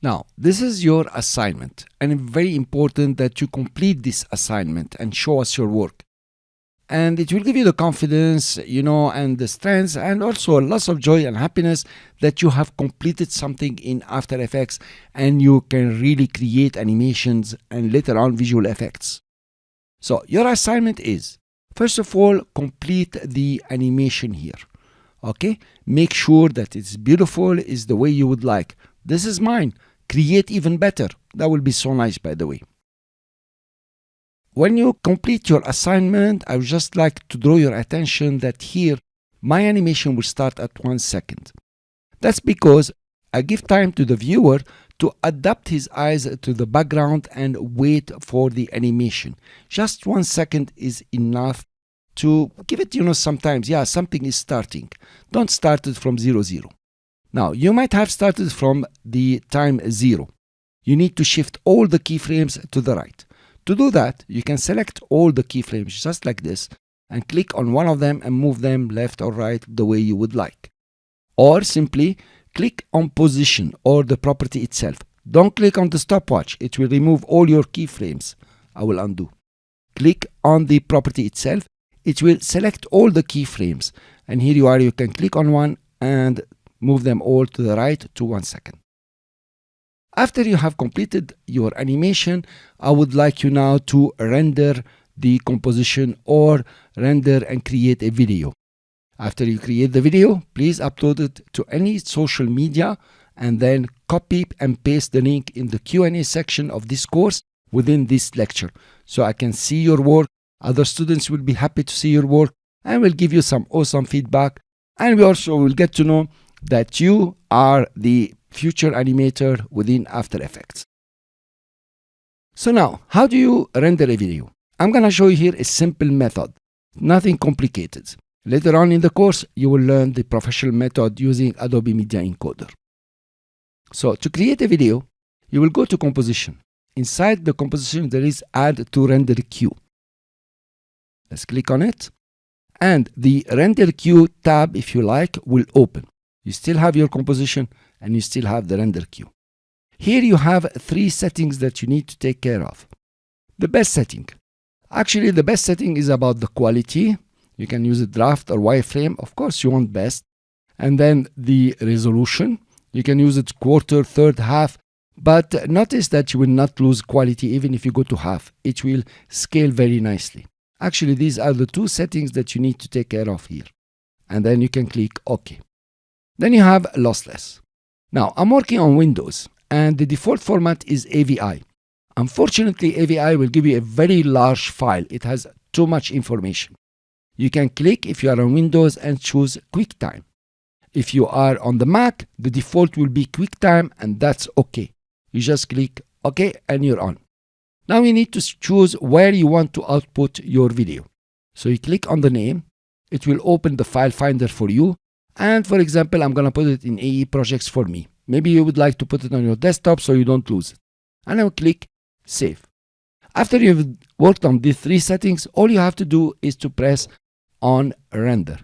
Now, this is your assignment, and it's very important that you complete this assignment and show us your work. And it will give you the confidence, and the strength, and also lots of joy and happiness that you have completed something in After Effects and you can really create animations and later on visual effects. So your assignment is, first of all, complete the animation here. Okay, make sure that it's beautiful, is the way you would like. This is mine. Create even better. That will be so nice, by the way. When you complete your assignment, I would just like to draw your attention that here my animation will start at 1 second. That's because I give time to the viewer to adapt his eyes to the background and wait for the animation. Just 1 second is enough to give it, sometimes, something is starting. Don't start it from 0, 0. Now, you might have started from the time 0. You need to shift all the keyframes to the right. To do that, you can select all the keyframes just like this and click on one of them and move them left or right the way you would like. Or simply click on position or the property itself. Don't click on the stopwatch. It will remove all your keyframes. I will undo. Click on the property itself. It will select all the keyframes. And here you are. You can click on one and move them all to the right to 1 second. After you have completed your animation, I would like you now to render the composition or render and create a video. After you create the video, please upload it to any social media and then copy and paste the link in the Q&A section of this course within this lecture. So I can see your work, other students will be happy to see your work and will give you some awesome feedback. And we also will get to know that you are the future animator within After Effects. So now, how do you render a video? I'm going to show you here a simple method, nothing complicated. Later on in the course, you will learn the professional method using Adobe Media Encoder. So to create a video, you will go to Composition. Inside the composition, there is Add to Render Queue. Let's click on it. And the Render Queue tab, if you like, will open. You still have your composition and you still have the render queue. Here you have 3 settings that you need to take care of. The best setting. Actually, the best setting is about the quality. You can use a draft or wireframe. Of course, you want best. And then the resolution. You can use it quarter, third, half. But notice that you will not lose quality even if you go to half. It will scale very nicely. Actually, these are the 2 settings that you need to take care of here. And then you can click OK. Then you have lossless. Now, I'm working on Windows, and the default format is AVI. Unfortunately, AVI will give you a very large file. It has too much information. You can click if you are on Windows and choose QuickTime. If you are on the Mac, the default will be QuickTime, and that's OK. You just click OK, and you're on. Now you need to choose where you want to output your video. So you click on the name. It will open the file finder for you. And for example, I'm going to put it in AE projects for me. Maybe you would like to put it on your desktop so you don't lose it. And I will click Save. After you've worked on these 3 settings, all you have to do is to press on Render.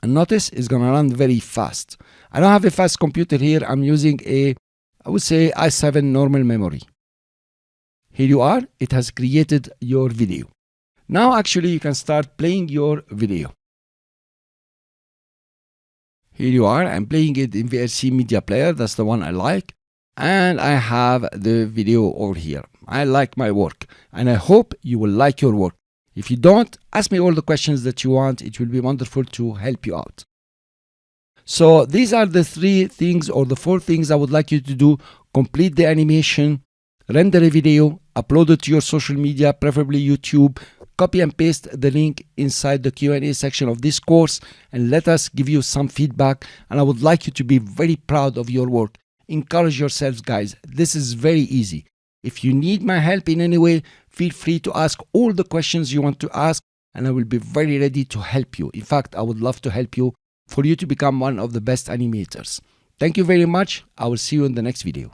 And notice it's going to run very fast. I don't have a fast computer here. I'm using I would say i7 normal memory. Here you are. It has created your video. Now actually you can start playing your video. Here you are, I'm playing it in VLC Media Player, that's the one I like. And I have the video over here. I like my work, and I hope you will like your work. If you don't, ask me all the questions that you want. It will be wonderful to help you out. So these are the 3 things or the 4 things I would like you to do. Complete the animation, render a video, upload it to your social media, preferably YouTube, copy and paste the link inside the Q&A section of this course, and let us give you some feedback. And I would like you to be very proud of your work. Encourage yourselves, guys. This is very easy. If you need my help in any way, feel free to ask all the questions you want to ask, and I will be very ready to help you. In fact, I would love to help you for you to become one of the best animators. Thank you very much. I will see you in the next video.